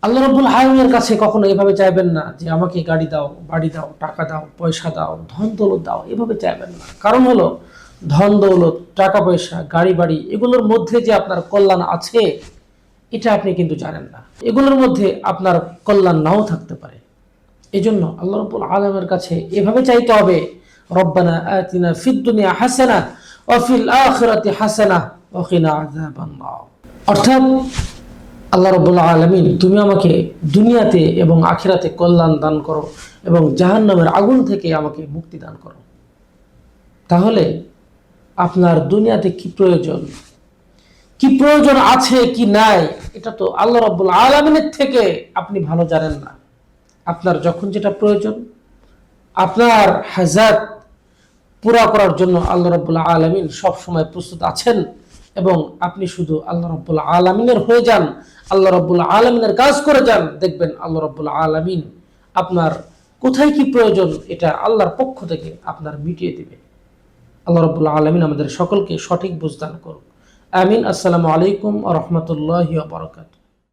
আল্লাহ রাব্বুল আলামিনের কাছে কখনো এভাবে চাইবেন না যে আমাকে গাড়ি দাও, বাড়ি দাও, টাকা দাও, পয়সা দাও, ধন দৌলত দাও, এভাবে চাইবেন না। কারণ হলো ধন দৌলত, টাকা পয়সা, গাড়ি বাড়ি এগুলোর মধ্যে যে আপনার কল্যাণ আছে এটা আপনি কিন্তু জানেন না। এগুলোর মধ্যে আপনার কল্যাণ নাও থাকতে পারে। এজন্য আল্লাহ রাব্বুল আলামিনের কাছে এভাবে চাইতে হবে, রব্বানা আতিনা ফিদ দুনিয়া হাসানাহ ওয়া ফিল আখিরাতি হাসানাহ ওয়া কিনা আযাবান্নার। অর্থাৎ আল্লাহ রাব্বুল আলামিন তুমি আমাকে দুনিয়াতে এবং আখিরাতে কল্যাণ দান করো এবং জাহান্নামের আগুন থেকে আমাকে মুক্তি দান করো। তাহলে আপনার দুনিয়াতে কি প্রয়োজন, কি প্রয়োজন আছে কি নাই, এটা তো আল্লাহ রাব্বুল আলামিনের থেকে আপনি ভালো জানেন না। আপনার যখন যেটা প্রয়োজন, আপনার হাজাত পুরা করার জন্য আল্লাহ রাব্বুল আলামিন সব সময় প্রস্তুত আছেন এবং আপনি শুধু আল্লাহ রাব্বুল আলামিনের হয়ে যান, আল্লাহ রাব্বুল আলামিনের কাজ করে যান, দেখবেন আল্লাহ রাব্বুল আলামিন আপনার কোথায় কি প্রয়োজন এটা আল্লাহর পক্ষ থেকে আপনার মিটিয়ে দিবে। আল্লাহ রাব্বুল আলামিন আমাদের সকলকে সঠিক বুঝ দান করুন। আমিন। আসসালামু আলাইকুম ওয়া রাহমাতুল্লাহি ওয়া বারাকাতুহু।